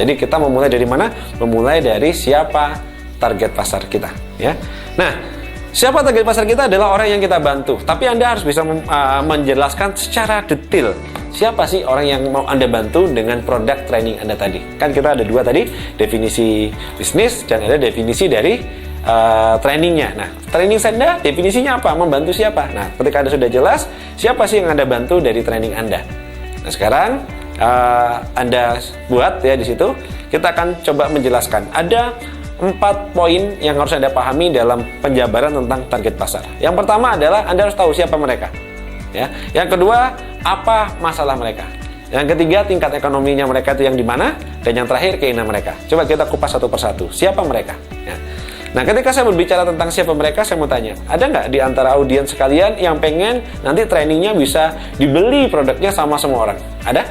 Jadi kita memulai dari mana? Memulai dari siapa target pasar kita, ya. Nah, siapa target pasar kita adalah orang yang kita bantu. Tapi Anda harus bisa menjelaskan secara detail siapa sih orang yang mau Anda bantu dengan produk training Anda tadi. Kan kita ada dua tadi, definisi bisnis dan ada definisi dari trainingnya. Nah, training Anda definisinya apa? Membantu siapa? Nah, ketika Anda sudah jelas siapa sih yang Anda bantu dari training Anda. Nah, sekarang Anda buat ya di situ. Kita akan coba menjelaskan. Ada 4 poin yang harus Anda pahami dalam penjabaran tentang target pasar. Yang pertama adalah Anda harus tahu siapa mereka. Ya. Yang kedua, apa masalah mereka. Yang ketiga, tingkat ekonominya mereka itu yang di mana. Dan yang terakhir, keinginan mereka. Coba kita kupas satu persatu. Siapa mereka? Ya. Nah, ketika saya berbicara tentang siapa mereka, saya mau tanya, ada nggak di antara audiens sekalian yang pengen nanti trainingnya bisa dibeli produknya sama semua orang? Ada?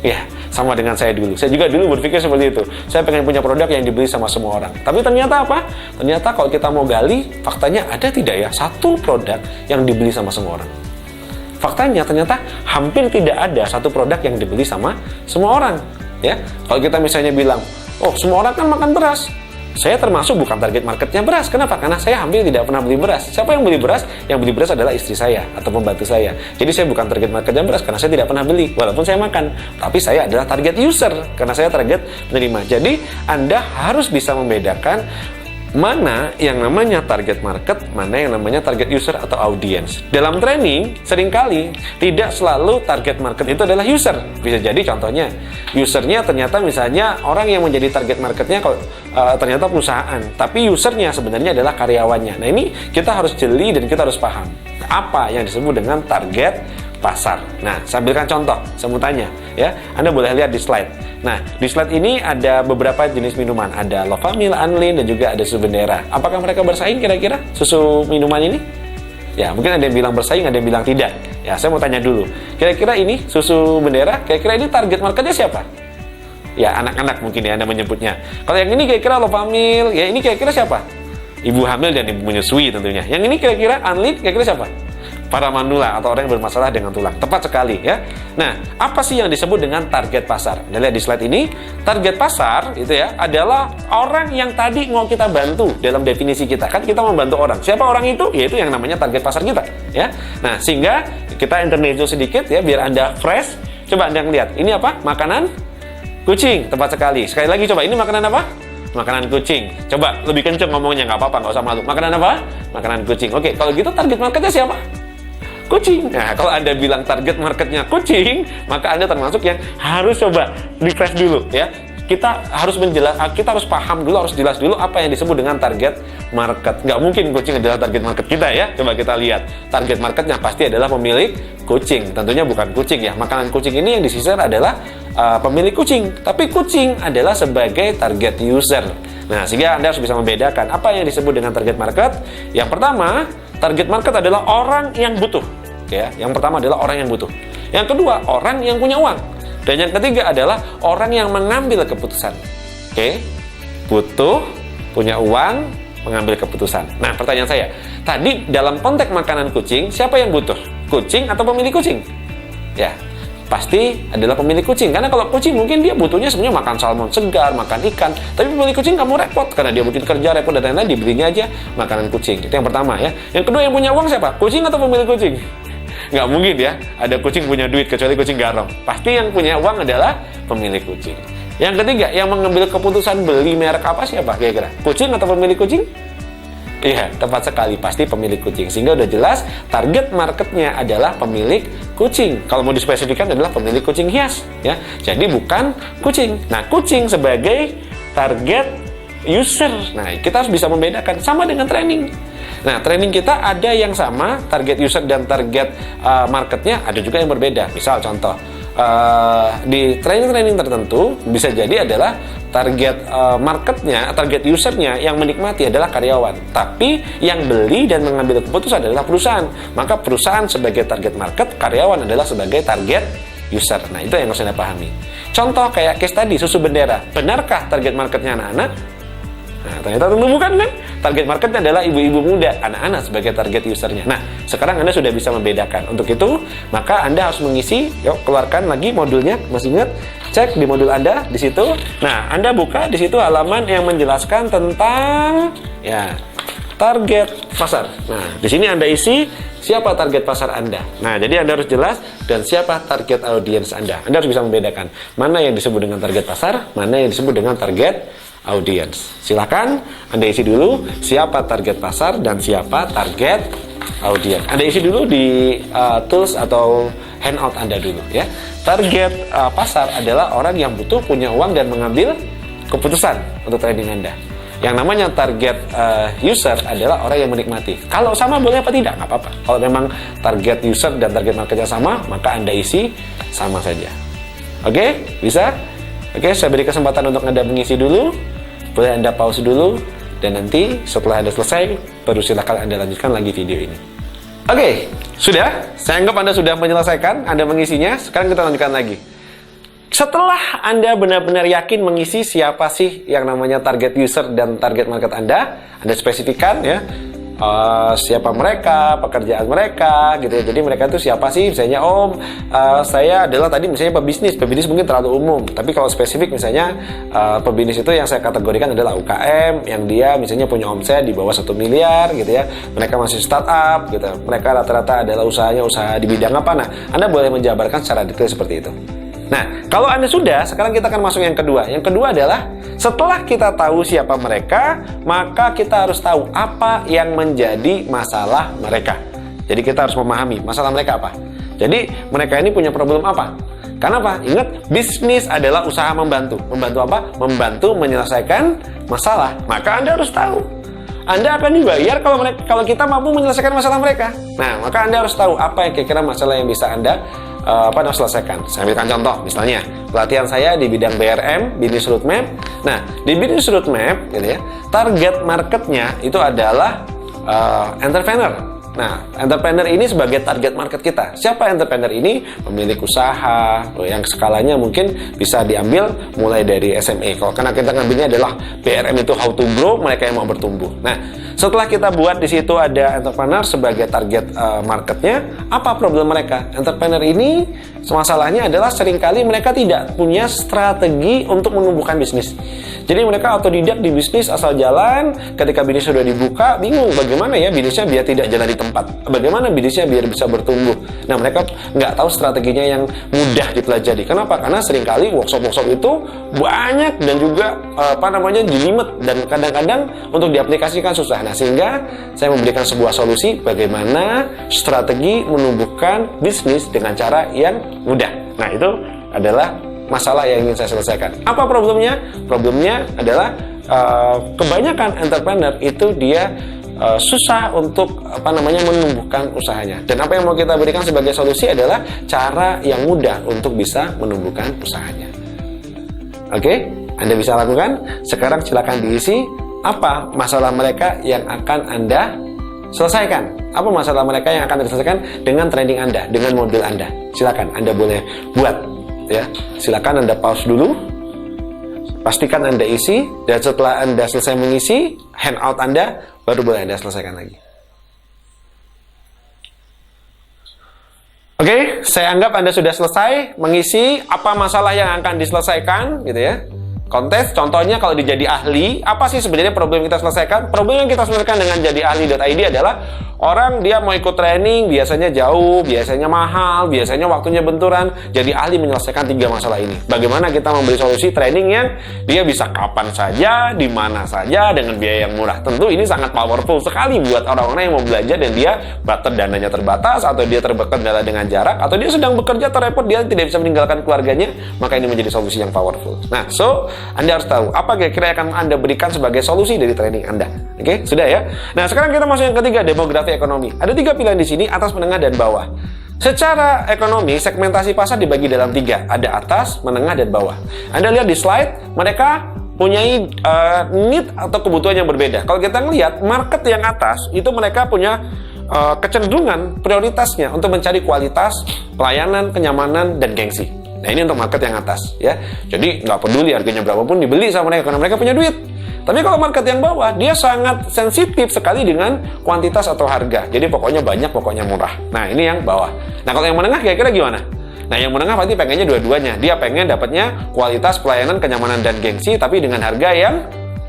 Ya, sama dengan saya dulu. Saya juga dulu berpikir seperti itu. Saya pengen punya produk yang dibeli sama semua orang. Tapi ternyata apa? Ternyata kalau kita mau gali, faktanya ada tidak ya satu produk yang dibeli sama semua orang? Faktanya ternyata hampir tidak ada satu produk yang dibeli sama semua orang. Ya, kalau kita misalnya bilang, oh semua orang kan makan beras. Saya termasuk bukan target marketnya beras. Kenapa? Karena saya hampir tidak pernah beli beras. Siapa yang beli beras? Yang beli beras adalah istri saya atau pembantu saya. Jadi saya bukan target marketnya beras karena saya tidak pernah beli. Walaupun saya makan. Tapi saya adalah target user karena saya target penerima. Jadi Anda harus bisa membedakan mana yang namanya target market, mana yang namanya target user atau audience. Dalam training, seringkali tidak selalu target market itu adalah user. Bisa jadi contohnya, usernya ternyata misalnya orang yang menjadi target marketnya ternyata perusahaan, tapi usernya sebenarnya adalah karyawannya. Nah ini kita harus jeli dan kita harus paham apa yang disebut dengan target pasar. Nah, saya berikan contoh, saya mau tanya, ya, Anda boleh lihat di slide. Nah, di slide ini ada beberapa jenis minuman, ada Lovamil, Anlin, dan juga ada susu bendera. Apakah mereka bersaing kira-kira susu minuman ini? Ya, mungkin ada yang bilang bersaing, ada yang bilang tidak. Ya, saya mau tanya dulu, kira-kira ini susu bendera, kira-kira ini target marketnya siapa? Ya, anak-anak mungkin ya Anda menyebutnya. Kalau yang ini kira-kira Lovamil, ya ini kira-kira siapa? Ibu hamil dan ibu menyusui tentunya. Yang ini kira-kira Anlin, kira-kira siapa? Para manula atau orang yang bermasalah dengan tulang. Tepat sekali ya. Nah, apa sih yang disebut dengan target pasar? Anda lihat di slide ini, target pasar itu ya adalah orang yang tadi mau kita bantu dalam definisi kita. Kan kita membantu orang. Siapa orang itu? Yaitu yang namanya target pasar kita, ya. Nah, sehingga kita intermezzo sedikit ya biar Anda fresh. Coba Anda lihat. Ini apa? Makanan kucing. Tepat sekali. Sekali lagi coba, ini makanan apa? Makanan kucing. Coba lebih kenceng ngomongnya, nggak apa-apa, nggak usah malu. Makanan apa? Makanan kucing. Oke, kalau gitu target marketnya siapa? Kucing. Nah, kalau Anda bilang target marketnya kucing, maka Anda termasuk yang harus coba refresh dulu ya. Kita harus paham dulu, harus jelas dulu apa yang disebut dengan target market. Nggak mungkin kucing adalah target market kita ya. Coba kita lihat. Target marketnya pasti adalah pemilik kucing. Tentunya bukan kucing ya. Makanan kucing ini yang disisir adalah pemilik kucing. Tapi kucing adalah sebagai target user. Nah, sehingga Anda harus bisa membedakan apa yang disebut dengan target market. Yang pertama, target market adalah orang yang butuh. Oke, ya. Yang pertama adalah orang yang butuh. Yang kedua, orang yang punya uang. Dan yang ketiga adalah orang yang mengambil keputusan. Oke, butuh, punya uang, mengambil keputusan. Nah, pertanyaan saya, tadi dalam konteks makanan kucing, siapa yang butuh? Kucing atau pemilik kucing? Ya, pasti adalah pemilik kucing. Karena kalau kucing mungkin dia butuhnya sebenarnya makan salmon segar, makan ikan. Tapi pemilik kucing kamu repot karena dia butuh kerja, repot dan lain-lain, dibelinya aja makanan kucing. Itu yang pertama ya. Yang kedua, yang punya uang siapa? Kucing atau pemilik kucing? Nggak mungkin ya, ada kucing punya duit kecuali kucing garong. Pasti yang punya uang adalah pemilik kucing. Yang ketiga, yang mengambil keputusan beli merek apa siapa kira-kira? Kucing atau pemilik kucing? Iya, tepat sekali, pasti pemilik kucing. Sehingga udah jelas target marketnya adalah pemilik kucing. Kalau mau dispesifikkan adalah pemilik kucing hias, ya. Jadi bukan kucing. Nah, kucing sebagai target user. Nah, kita harus bisa membedakan sama dengan training. Nah, training kita ada yang sama, target user dan target marketnya ada juga yang berbeda. Misal contoh, di training-training tertentu bisa jadi adalah target marketnya, target usernya yang menikmati adalah karyawan. Tapi yang beli dan mengambil keputusan adalah perusahaan. Maka perusahaan sebagai target market, karyawan adalah sebagai target user. Nah, itu yang harus Anda pahami. Contoh kayak case tadi, susu bendera. Benarkah target marketnya anak-anak? Nah, ternyata tentu bukan kan? Target marketnya adalah ibu-ibu muda, anak-anak sebagai target usernya. Nah, sekarang Anda sudah bisa membedakan. Untuk itu, maka Anda harus mengisi, yuk keluarkan lagi modulnya, masih ingat? Cek di modul Anda di situ. Nah, Anda buka di situ halaman yang menjelaskan tentang ya target pasar. Nah, di sini Anda isi siapa target pasar Anda. Nah, jadi Anda harus jelas dan siapa target audiens Anda. Anda harus bisa membedakan mana yang disebut dengan target pasar, mana yang disebut dengan target audiens. Silakan Anda isi dulu siapa target pasar dan siapa target audiens. Anda isi dulu di tools atau handout Anda dulu ya. Target pasar adalah orang yang butuh, punya uang dan mengambil keputusan untuk trading Anda. Yang namanya target user adalah orang yang menikmati. Kalau sama boleh apa tidak? Nggak apa-apa. Kalau memang target user dan target marketnya sama, maka Anda isi sama saja. Oke? Bisa? Oke, saya beri kesempatan untuk Anda mengisi dulu. Boleh Anda pause dulu. Dan nanti setelah Anda selesai, baru silakan Anda lanjutkan lagi video ini. Oke, sudah. Saya anggap Anda sudah menyelesaikan, Anda mengisinya. Sekarang kita lanjutkan lagi. Setelah Anda benar-benar yakin mengisi siapa sih yang namanya target user dan target market Anda spesifikkan ya. Siapa mereka, pekerjaan mereka gitu ya. Jadi mereka itu siapa sih? Misalnya saya adalah tadi misalnya pebisnis mungkin terlalu umum. Tapi kalau spesifik misalnya pebisnis itu yang saya kategorikan adalah UKM yang dia misalnya punya omset di bawah 1 miliar gitu ya. Mereka masih startup gitu. Mereka rata-rata adalah usahanya usaha di bidang apa. Nah, Anda boleh menjabarkan secara detail seperti itu. Nah, kalau Anda sudah, sekarang kita akan masuk yang kedua. Yang kedua adalah setelah kita tahu siapa mereka, maka kita harus tahu apa yang menjadi masalah mereka. Jadi kita harus memahami masalah mereka apa. Jadi mereka ini punya problem apa? Karena apa? Ingat, bisnis adalah usaha membantu. Membantu apa? Membantu menyelesaikan masalah. Maka Anda harus tahu. Anda akan dibayar kalau kita mampu menyelesaikan masalah mereka. Nah, maka Anda harus tahu apa yang kira-kira masalah yang bisa Anda selesaikan. Saya ambilkan contoh, misalnya pelatihan saya di bidang BRM, Business Roadmap. Nah, di Business Roadmap, gitu ya, target marketnya itu adalah entrepreneur. Nah, entrepreneur ini sebagai target market kita. Siapa entrepreneur ini? Pemilik usaha yang skalanya mungkin bisa diambil mulai dari SME. Kalau karena kita ngambilnya adalah BRM itu how to grow, mereka yang mau bertumbuh. Nah, setelah kita buat di situ ada entrepreneur sebagai target marketnya, apa problem mereka? Entrepreneur ini masalahnya adalah seringkali mereka tidak punya strategi untuk menumbuhkan bisnis. Jadi mereka otodidak di bisnis asal jalan. Ketika bisnis sudah dibuka, bingung bagaimana ya bisnisnya biar tidak jalan di tempat. Bagaimana bisnisnya biar bisa bertumbuh. Nah, mereka nggak tahu strateginya yang mudah dipelajari. Kenapa? Karena seringkali workshop-workshop itu banyak dan juga jelimet dan kadang-kadang untuk diaplikasikan susah. Nah, sehingga saya memberikan sebuah solusi bagaimana strategi menumbuhkan bisnis dengan cara yang mudah. Nah, itu adalah masalah yang ingin saya selesaikan. Apa problemnya? Problemnya adalah kebanyakan entrepreneur itu dia susah untuk menumbuhkan usahanya. Dan apa yang mau kita berikan sebagai solusi adalah cara yang mudah untuk bisa menumbuhkan usahanya. Oke, Anda bisa lakukan. Sekarang silakan diisi apa masalah mereka yang akan Anda selesaikan. Apa masalah mereka yang akan diselesaikan dengan training Anda, dengan modul Anda. Silakan Anda boleh buat. Ya, silakan Anda pause dulu, pastikan Anda isi, dan setelah Anda selesai mengisi handout Anda, baru boleh Anda selesaikan lagi. Oke, saya anggap Anda sudah selesai mengisi apa masalah yang akan diselesaikan, gitu ya. Kontes, contohnya kalau dijadi ahli, apa sih sebenarnya problem yang kita selesaikan? Problem yang kita selesaikan dengan jadi ahli.id adalah orang dia mau ikut training, biasanya jauh, biasanya mahal, biasanya waktunya benturan. Jadi ahli menyelesaikan 3 masalah ini. Bagaimana kita memberi solusi training yang dia bisa kapan saja, di mana saja, dengan biaya yang murah. Tentu ini sangat powerful sekali buat orang-orang yang mau belajar dan dia dananya terbatas, atau dia terkendala dengan jarak, atau dia sedang bekerja terrepot, dia tidak bisa meninggalkan keluarganya, maka ini menjadi solusi yang powerful. Nah, Anda harus tahu apa kira-kira yang akan Anda berikan sebagai solusi dari training Anda. Oke, sudah ya? Nah, sekarang kita masuk yang ketiga, demografi ekonomi. Ada 3 pilihan di sini, atas, menengah, dan bawah. Secara ekonomi, segmentasi pasar dibagi dalam 3. Ada atas, menengah, dan bawah. Anda lihat di slide, mereka punya need atau kebutuhan yang berbeda. Kalau kita melihat market yang atas, itu mereka punya kecenderungan prioritasnya untuk mencari kualitas, pelayanan, kenyamanan, dan gengsi. Nah, ini untuk market yang atas, ya. Jadi nggak peduli harganya berapapun dibeli sama mereka karena mereka punya duit. Tapi kalau market yang bawah, dia sangat sensitif sekali dengan kuantitas atau harga. Jadi pokoknya banyak, pokoknya murah. Nah, ini yang bawah. Nah, kalau yang menengah kira-kira gimana? Nah, yang menengah pasti pengennya dua-duanya. Dia pengen dapatnya kualitas pelayanan, kenyamanan, dan gengsi, tapi dengan harga yang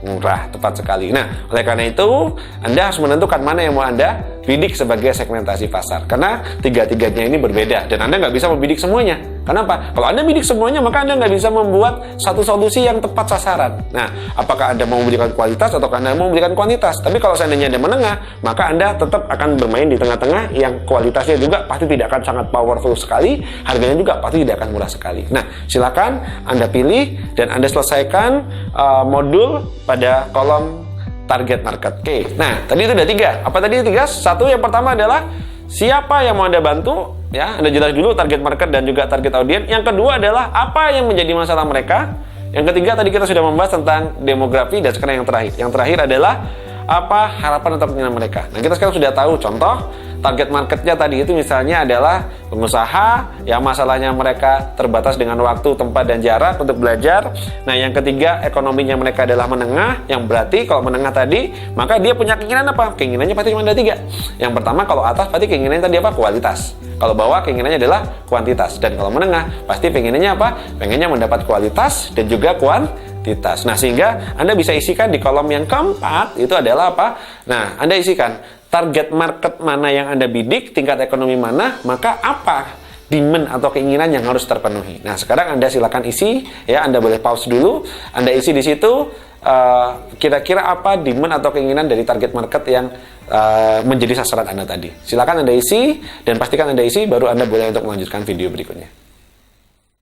murah, tepat sekali. Nah, oleh karena itu, Anda harus menentukan mana yang mau Anda bidik sebagai segmentasi pasar. Karena tiga-tiganya ini berbeda, dan Anda nggak bisa membidik semuanya. Kenapa? Kalau Anda bidik semuanya, maka Anda nggak bisa membuat satu solusi yang tepat sasaran. Nah, apakah Anda mau memberikan kualitas atau Anda mau memberikan kuantitas? Tapi kalau seandainya Anda menengah, maka Anda tetap akan bermain di tengah-tengah yang kualitasnya juga pasti tidak akan sangat powerful sekali, harganya juga pasti tidak akan murah sekali. Nah, silakan Anda pilih dan Anda selesaikan modul pada kolom target market. Oke, nah tadi itu ada 3. Apa tadi 3? Satu, yang pertama adalah siapa yang mau Anda bantu. Ya, Anda jelas dulu target market dan juga target audiens. Yang kedua adalah apa yang menjadi masalah mereka. Yang ketiga tadi kita sudah membahas tentang demografi, dan sekarang yang terakhir. Yang terakhir adalah apa harapan atau keinginan mereka. Nah, kita sekarang sudah tahu contoh target marketnya tadi itu misalnya adalah pengusaha yang masalahnya mereka terbatas dengan waktu, tempat, dan jarak untuk belajar. Nah, yang ketiga ekonominya mereka adalah menengah, yang berarti kalau menengah tadi maka dia punya keinginan apa? Keinginannya pasti cuma ada 3. Yang pertama kalau atas pasti keinginannya tadi apa? Kualitas. Kalau bawah keinginannya adalah kuantitas. Dan kalau menengah pasti pengennya apa? Pengennya mendapat kualitas dan juga kuantitas. Nah, sehingga Anda bisa isikan di kolom yang keempat itu adalah apa? Nah, Anda isikan target market mana yang Anda bidik, tingkat ekonomi mana, maka apa demand atau keinginan yang harus terpenuhi. Nah, sekarang Anda silakan isi, ya, Anda boleh pause dulu, Anda isi di situ kira-kira apa demand atau keinginan dari target market yang menjadi sasaran Anda tadi. Silakan Anda isi dan pastikan Anda isi, baru Anda boleh untuk melanjutkan video berikutnya.